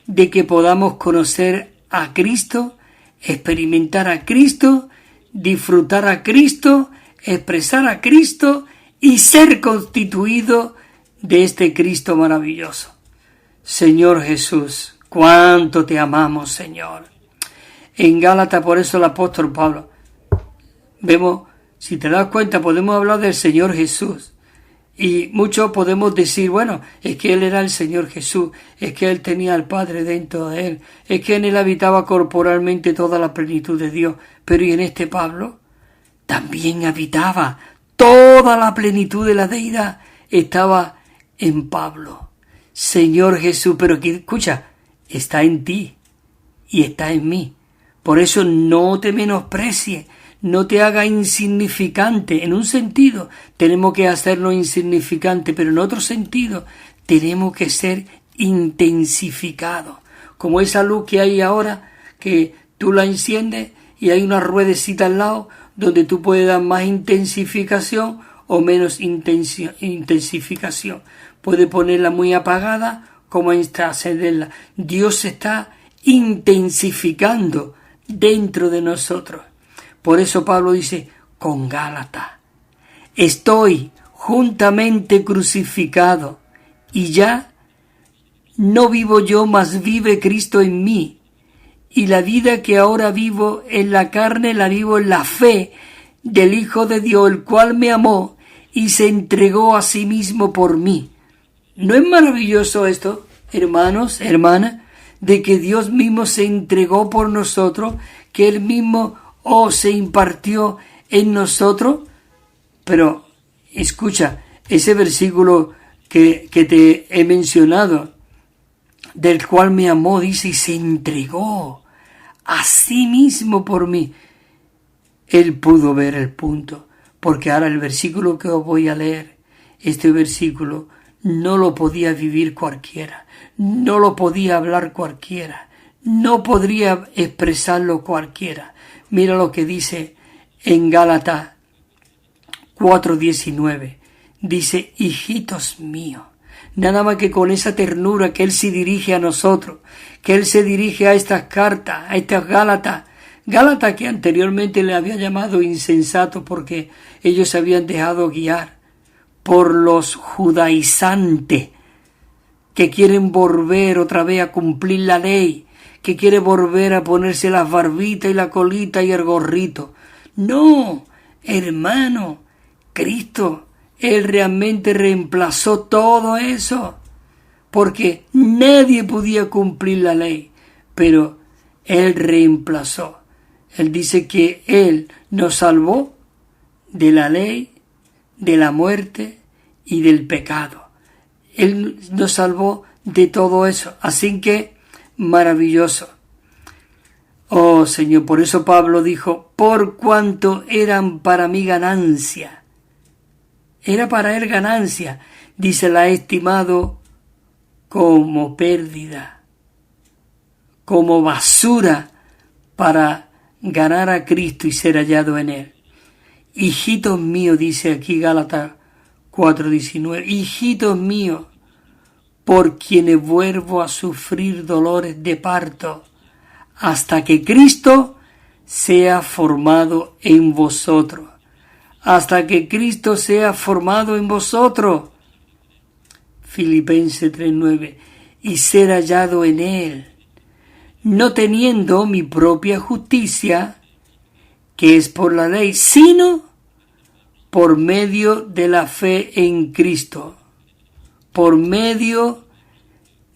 de que podamos conocer a Cristo, experimentar a Cristo, disfrutar a Cristo, expresar a Cristo y ser constituido de este Cristo maravilloso. Señor Jesús, cuánto te amamos, Señor. En Gálatas, por eso el apóstol Pablo, vemos, si te das cuenta, podemos hablar del Señor Jesús. Y muchos podemos decir, bueno, es que Él era el Señor Jesús, es que Él tenía al Padre dentro de Él, es que en Él habitaba corporalmente toda la plenitud de Dios. Pero ¿y en este Pablo? También habitaba toda la plenitud de la deidad, estaba en Pablo. Señor Jesús, pero que, escucha, está en ti y está en mí. Por eso no te menosprecies. No te haga insignificante. En un sentido tenemos que hacernos insignificante, pero en otro sentido tenemos que ser intensificados. Como esa luz que hay ahora, que tú la enciendes y hay una ruedecita al lado donde tú puedes dar más intensificación o menos intensificación. Puedes ponerla muy apagada como encenderla. Dios se está intensificando dentro de nosotros. Por eso Pablo dice, con Gálatas, estoy juntamente crucificado y ya no vivo yo, mas vive Cristo en mí. Y la vida que ahora vivo en la carne la vivo en la fe del Hijo de Dios, el cual me amó y se entregó a sí mismo por mí. ¿No es maravilloso esto, hermanos, hermanas, de que Dios mismo se entregó por nosotros, que Él mismo se impartió en nosotros? Pero escucha, ese versículo que te he mencionado, del cual me amó, dice, y se entregó a sí mismo por mí. Él pudo ver el punto, porque ahora el versículo que os voy a leer, este versículo no lo podía vivir cualquiera, no lo podía hablar cualquiera, no podría expresarlo cualquiera. Mira lo que dice en Gálatas 4:19. Dice, hijitos míos, nada más que con esa ternura que Él se dirige a nosotros, que Él se dirige a estas cartas, a estas Gálatas que anteriormente le había llamado insensatos porque ellos se habían dejado guiar por los judaizantes que quieren volver otra vez a cumplir la ley, que quiere volver a ponerse las barbitas y la colita y el gorrito. No, hermano, Cristo, Él realmente reemplazó todo eso, porque nadie podía cumplir la ley, pero Él reemplazó. Él dice que Él nos salvó de la ley, de la muerte y del pecado. Él nos salvó de todo eso. Así que maravilloso. Oh Señor, por eso Pablo dijo, por cuanto eran para mí ganancia. Era para él ganancia. Dice, la he estimado como pérdida, como basura para ganar a Cristo y ser hallado en Él. Hijitos míos, dice aquí Gálatas 4:19, hijitos míos, por quienes vuelvo a sufrir dolores de parto, hasta que Cristo sea formado en vosotros. Hasta que Cristo sea formado en vosotros. Filipenses 3:9. Y ser hallado en Él, no teniendo mi propia justicia, que es por la ley, sino por medio de la fe en Cristo. Por medio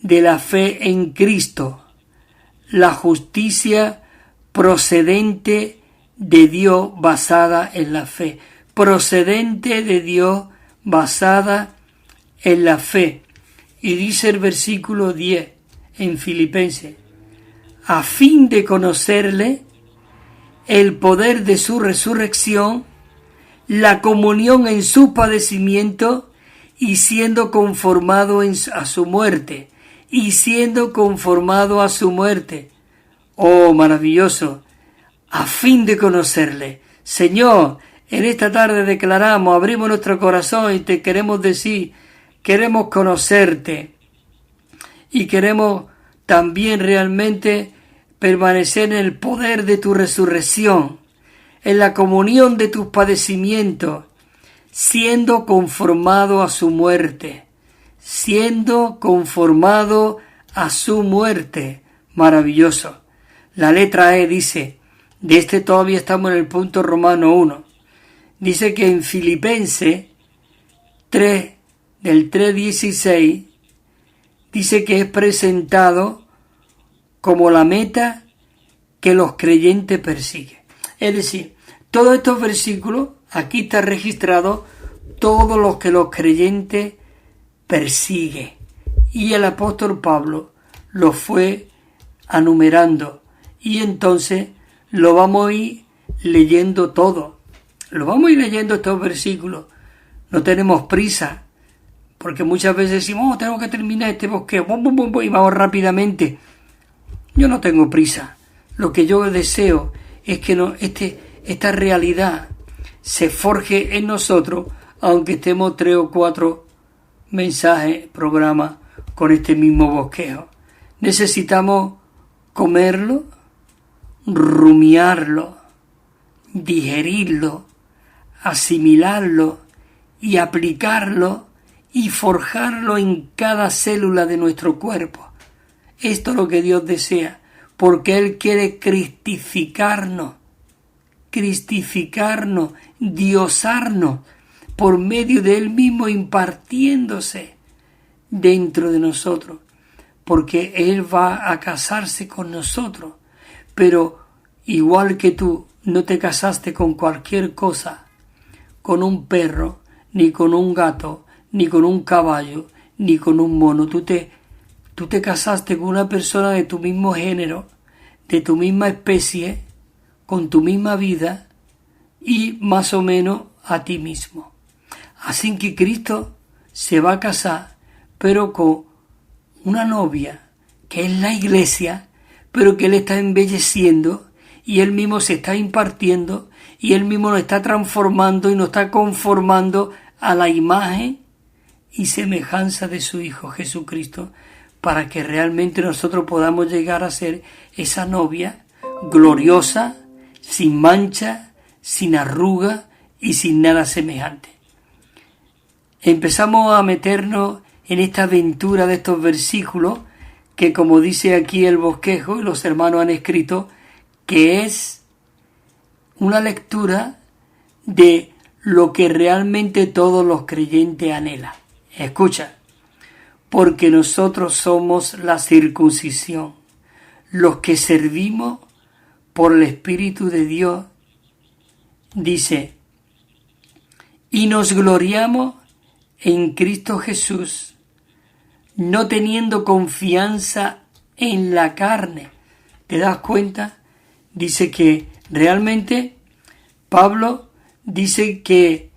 de la fe en Cristo, la justicia procedente de Dios basada en la fe. Procedente de Dios basada en la fe. Y dice el versículo 10 en Filipenses, a fin de conocerle el poder de su resurrección, la comunión en su padecimiento y siendo conformado a su muerte. Y siendo conformado a su muerte. Oh, maravilloso. A fin de conocerle. Señor, en esta tarde declaramos, abrimos nuestro corazón y te queremos decir, queremos conocerte. Y queremos también realmente permanecer en el poder de tu resurrección, en la comunión de tus padecimientos, siendo conformado a su muerte. Siendo conformado a su muerte. Maravilloso. La letra E dice, de este todavía estamos en el punto Romano 1. Dice que en Filipenses 3, del 3:16, dice que es presentado como la meta que los creyentes persiguen. Es decir, todos estos versículos, aquí está registrado todos los que los creyentes persigue. Y el apóstol Pablo lo fue enumerando. Y entonces lo vamos a ir leyendo todo. Lo vamos a ir leyendo estos versículos. No tenemos prisa, porque muchas veces decimos, oh, tengo que terminar este bosqueo, y vamos rápidamente. Yo no tengo prisa. Lo que yo deseo es que esta realidad se forje en nosotros, aunque estemos 3 o 4 mensajes, programas con este mismo bosquejo. Necesitamos comerlo, rumiarlo, digerirlo, asimilarlo y aplicarlo y forjarlo en cada célula de nuestro cuerpo. Esto es lo que Dios desea, porque Él quiere cristificarnos, diosarnos, por medio de Él mismo impartiéndose dentro de nosotros, porque Él va a casarse con nosotros, pero igual que tú no te casaste con cualquier cosa, con un perro, ni con un gato, ni con un caballo, ni con un mono, tú te casaste con una persona de tu mismo género, de tu misma especie, con tu misma vida y más o menos a ti mismo. Así que Cristo se va a casar, pero con una novia, que es la iglesia, pero que Él está embelleciendo y Él mismo se está impartiendo y Él mismo nos está transformando y nos está conformando a la imagen y semejanza de su Hijo Jesucristo, para que realmente nosotros podamos llegar a ser esa novia gloriosa, sin mancha, sin arruga y sin nada semejante. Empezamos a meternos en esta aventura de estos versículos que, como dice aquí el bosquejo y los hermanos han escrito, que es una lectura de lo que realmente todos los creyentes anhelan. Escucha, porque nosotros somos la circuncisión, los que servimos por el Espíritu de Dios, dice, y nos gloriamos en Cristo Jesús, no teniendo confianza en la carne. ¿Te das cuenta? Dice que realmente Pablo dice que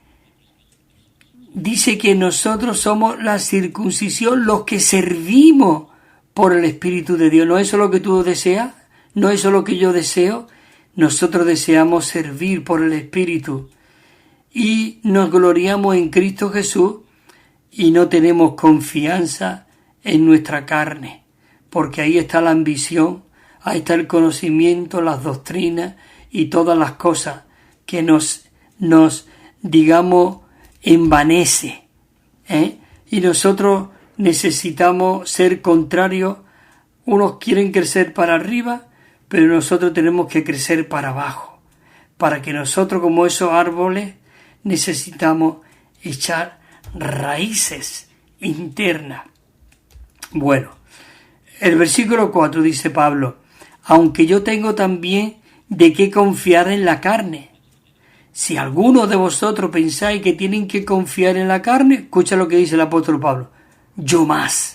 nosotros somos la circuncisión, los que servimos por el Espíritu de Dios. ¿No es eso lo que tú deseas? ¿No es eso lo que yo deseo? Nosotros deseamos servir por el Espíritu y nos gloriamos en Cristo Jesús y no tenemos confianza en nuestra carne, porque ahí está la ambición, ahí está el conocimiento, las doctrinas y todas las cosas que nos digamos, envanece, y nosotros necesitamos ser contrarios Unos quieren crecer para arriba, pero nosotros tenemos que crecer para abajo. Para que nosotros, como esos árboles, necesitamos echar raíces internas. Bueno, el versículo 4 dice Pablo: aunque yo tengo también de qué confiar en la carne. Si alguno de vosotros pensáis que tienen que confiar en la carne, escucha lo que dice el apóstol Pablo: yo más,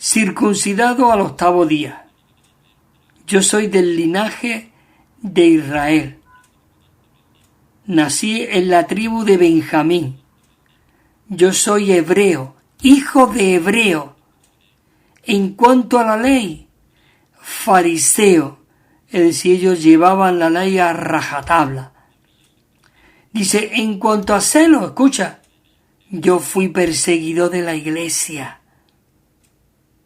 circuncidado al 8º día. Yo soy del linaje de Israel. Nací en la tribu de Benjamín. Yo soy hebreo, hijo de hebreo. En cuanto a la ley, fariseo. Es decir, ellos llevaban la ley a rajatabla. Dice, en cuanto a celo, escucha, yo fui perseguido de la iglesia.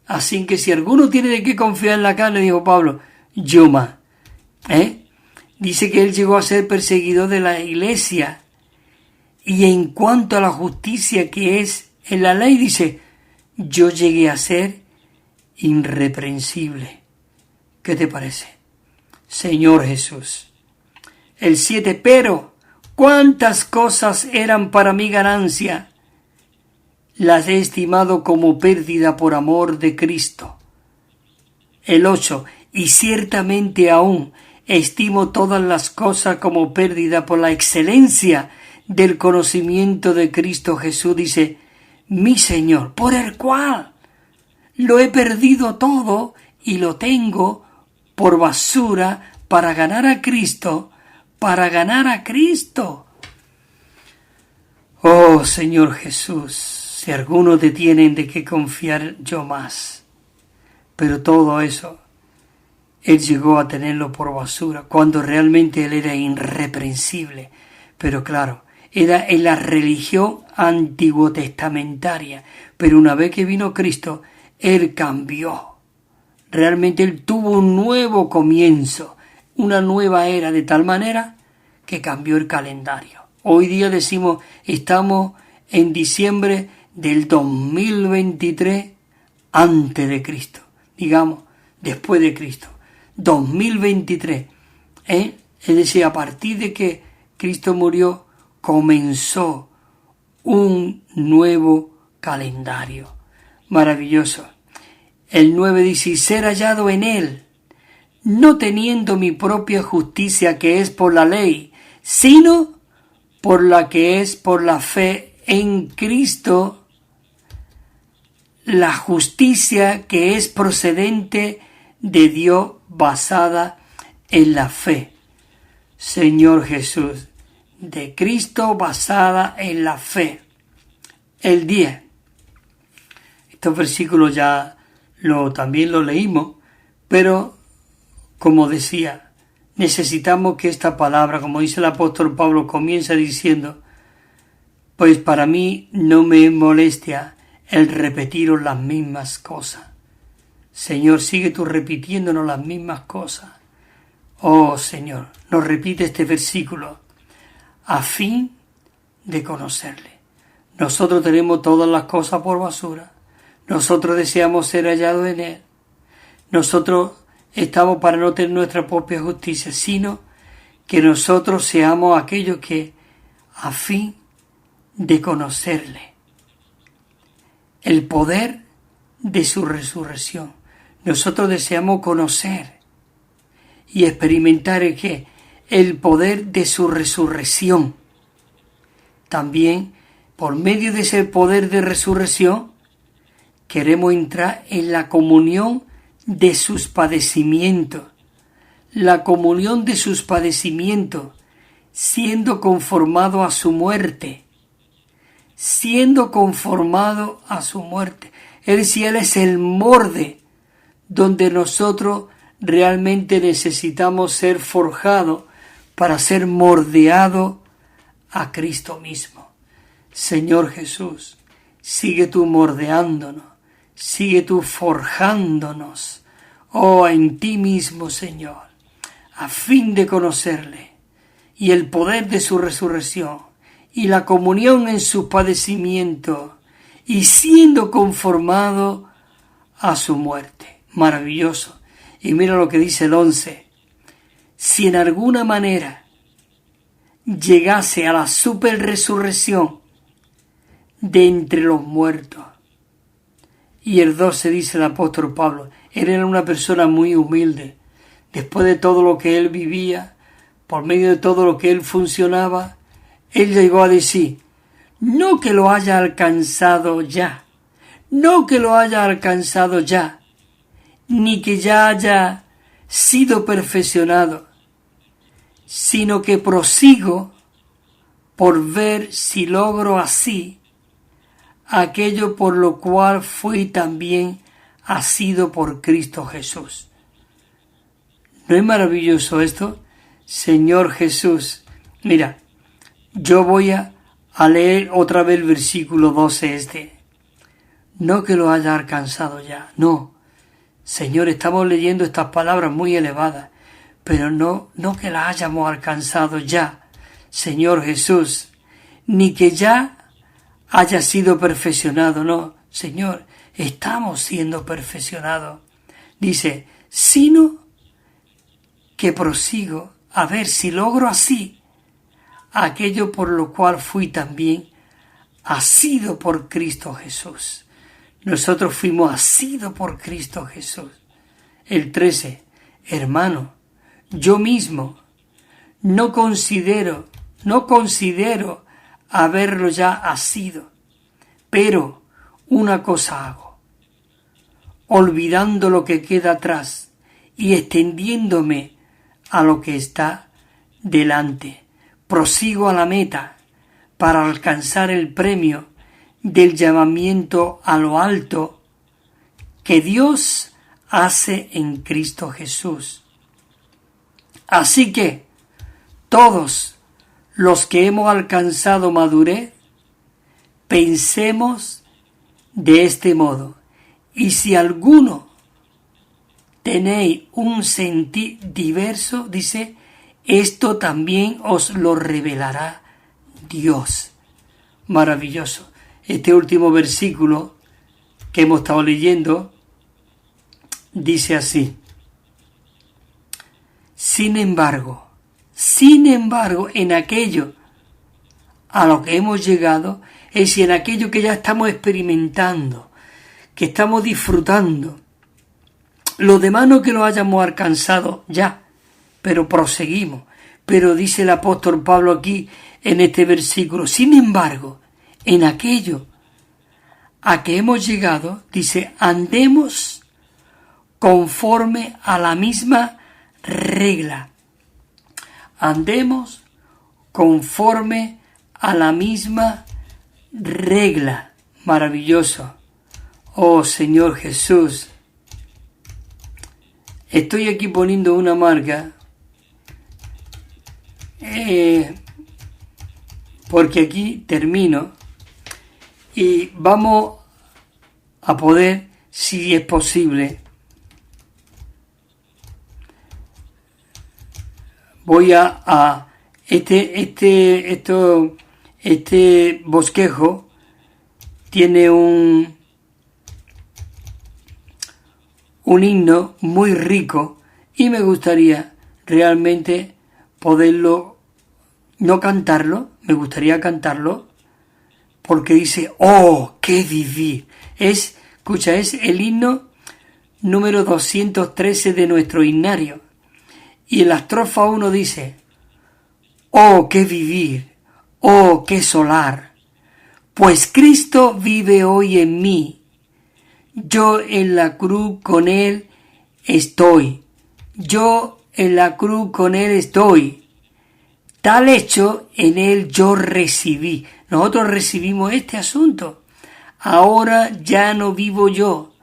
Así que si alguno tiene de qué confiar en la carne, dijo Pablo, yo más. Dice que él llegó a ser perseguidor de la iglesia. Y en cuanto a la justicia que es en la ley, dice, yo llegué a ser irreprensible. ¿Qué te parece? Señor Jesús. El 7, pero cuántas cosas eran para mi ganancia, las he estimado como pérdida por amor de Cristo. El 8, y ciertamente aún estimo todas las cosas como pérdida por la excelencia del conocimiento de Cristo Jesús, dice, mi Señor, por el cual lo he perdido todo y lo tengo por basura para ganar a Cristo, para ganar a Cristo. Oh Señor Jesús, si algunos te tienen de qué confiar, yo más. Pero todo eso, Él llegó a tenerlo por basura, cuando realmente Él era irreprensible. Pero claro, era en la religión antiguotestamentaria. Pero una vez que vino Cristo, Él cambió. Realmente Él tuvo un nuevo comienzo, una nueva era, de tal manera que cambió el calendario. Hoy día decimos, estamos en diciembre del 2023 antes de Cristo, digamos, después de Cristo. 2023, es decir, a partir de que Cristo murió, comenzó un nuevo calendario. Maravilloso. El 9 dice, y ser hallado en Él, no teniendo mi propia justicia que es por la ley, sino por la que es por la fe en Cristo, la justicia que es procedente de Dios basada en la fe. Señor Jesús, de Cristo basada en la fe. El 10. Estos versículos ya también lo leímos, pero como decía, necesitamos que esta palabra, como dice el apóstol Pablo, comienza diciendo, pues para mí no me molestia el repetiros las mismas cosas. Señor, sigue tú repitiéndonos las mismas cosas. Oh Señor, nos repite este versículo, a fin de conocerle. Nosotros tenemos todas las cosas por basura. Nosotros deseamos ser hallados en Él. Nosotros estamos para no tener nuestra propia justicia, sino que nosotros seamos aquellos que, a fin de conocerle, el poder de su resurrección. Nosotros deseamos conocer y experimentar el poder de su resurrección. También, por medio de ese poder de resurrección, queremos entrar en la comunión de sus padecimientos. La comunión de sus padecimientos, siendo conformado a su muerte. Siendo conformado a su muerte. Es decir, Él es el molde donde nosotros realmente necesitamos ser forjados para ser moldeados a Cristo mismo. Señor Jesús, sigue tú moldeándonos, sigue tú forjándonos, oh, en ti mismo, Señor, a fin de conocerle y el poder de su resurrección y la comunión en sus padecimientos y siendo conformado a su muerte. Maravilloso. Y mira lo que dice el 11. Si en alguna manera llegase a la superresurrección de entre los muertos. Y el 12 dice el apóstol Pablo, él era una persona muy humilde. Después de todo lo que él vivía, por medio de todo lo que él funcionaba, él llegó a decir, no que lo haya alcanzado ya, no que lo haya alcanzado ya, ni que ya haya sido perfeccionado, sino que prosigo por ver si logro así aquello por lo cual fui también asido por Cristo Jesús. ¿No es maravilloso esto? Señor Jesús, mira, yo voy a leer otra vez el versículo 12 No que lo haya alcanzado ya, no. Señor, estamos leyendo estas palabras muy elevadas, pero no que las hayamos alcanzado ya, Señor Jesús, ni que ya haya sido perfeccionado, no, Señor, estamos siendo perfeccionados. Dice, sino que prosigo a ver si logro así aquello por lo cual fui también asido por Cristo Jesús. Nosotros fuimos asidos por Cristo Jesús. El 13, hermano, yo mismo no considero haberlo ya asido, pero una cosa hago, olvidando lo que queda atrás y extendiéndome a lo que está delante. Prosigo a la meta para alcanzar el premio del llamamiento a lo alto que Dios hace en Cristo Jesús. Así que todos los que hemos alcanzado madurez, pensemos de este modo. Y si alguno tenéis un sentir diverso, dice, esto también os lo revelará Dios. Maravilloso. Este último versículo que hemos estado leyendo dice así. Sin embargo, en aquello a lo que hemos llegado, es decir, en aquello que ya estamos experimentando, que estamos disfrutando, lo demás no que lo hayamos alcanzado ya, pero proseguimos. Pero dice el apóstol Pablo aquí en este versículo, sin embargo, en aquello a que hemos llegado, dice, andemos conforme a la misma regla. Andemos conforme a la misma regla. Maravilloso. Oh Señor Jesús. Estoy aquí poniendo una marca porque aquí termino y vamos a poder, si es posible, voy a este bosquejo tiene un himno muy rico y me gustaría realmente poderlo, no cantarlo, me gustaría cantarlo porque dice, ¡oh, qué vivir! Escucha, es el himno número 213 de nuestro himnario. Y en la estrofa 1 dice, ¡oh, qué vivir! ¡Oh, qué solar! Pues Cristo vive hoy en mí. Yo en la cruz con Él estoy. Yo en la cruz con Él estoy. Tal hecho en Él yo recibí. Nosotros recibimos este asunto. Ahora ya no vivo yo,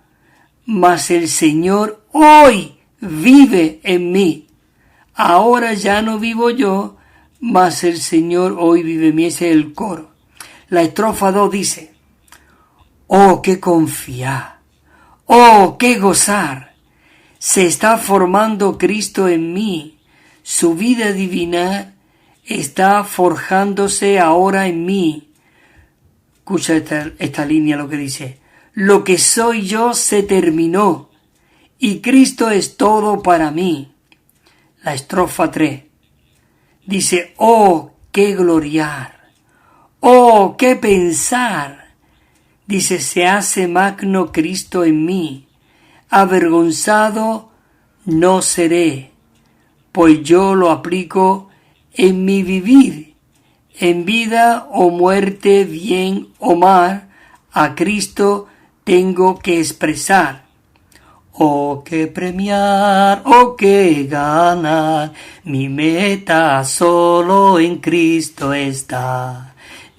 mas el Señor hoy vive en mí. Ahora ya no vivo yo, mas el Señor hoy vive en mí. Ese es el coro. La estrofa 2 dice, oh, qué confiar, oh, qué gozar. Se está formando Cristo en mí. Su vida divina está forjándose ahora en mí. Escucha esta línea, lo que dice: lo que soy yo se terminó y Cristo es todo para mí. La estrofa 3 dice: oh, qué gloriar, oh, qué pensar. Dice: se hace magno Cristo en mí, avergonzado no seré, pues yo lo aplico en mi vivir, en vida o muerte, bien o mal, a Cristo tengo que expresar. Oh, qué premiar, oh, qué ganar, mi meta solo en Cristo está.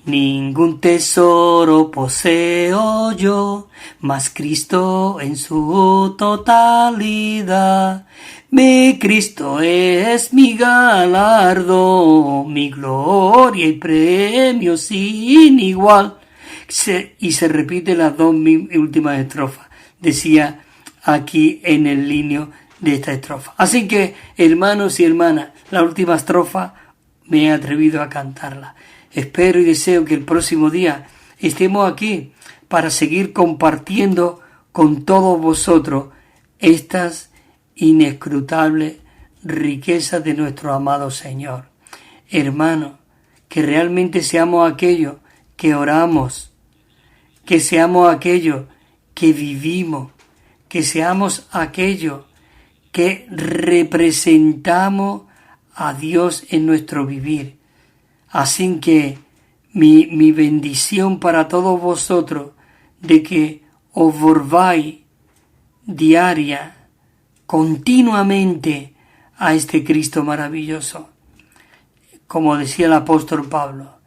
Ningún tesoro poseo yo, mas Cristo en su totalidad. Mi Cristo es mi galardón, mi gloria y premio sin igual. Y se repite las dos últimas estrofas, decía aquí en el linio de esta estrofa. Así que, hermanos y hermanas, la última estrofa me he atrevido a cantarla. Espero y deseo que el próximo día estemos aquí para seguir compartiendo con todos vosotros estas inescrutables riquezas de nuestro amado Señor. Hermanos, que realmente seamos aquellos que oramos, que seamos aquellos que vivimos, que seamos aquellos que representamos a Dios en nuestro vivir. Así que mi bendición para todos vosotros de que os volváis diaria, continuamente a este Cristo maravilloso. Como decía el apóstol Pablo: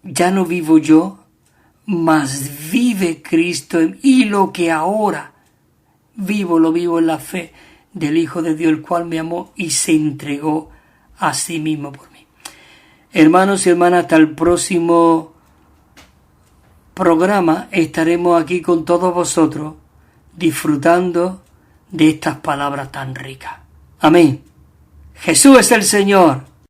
ya no vivo yo, mas vive Cristo en mí, y lo que ahora vivo, lo vivo en la fe del Hijo de Dios, el cual me amó y se entregó a sí mismo por mí. Hermanos y hermanas, hasta el próximo programa estaremos aquí con todos vosotros disfrutando de estas palabras tan ricas. Amén. Jesús es el Señor.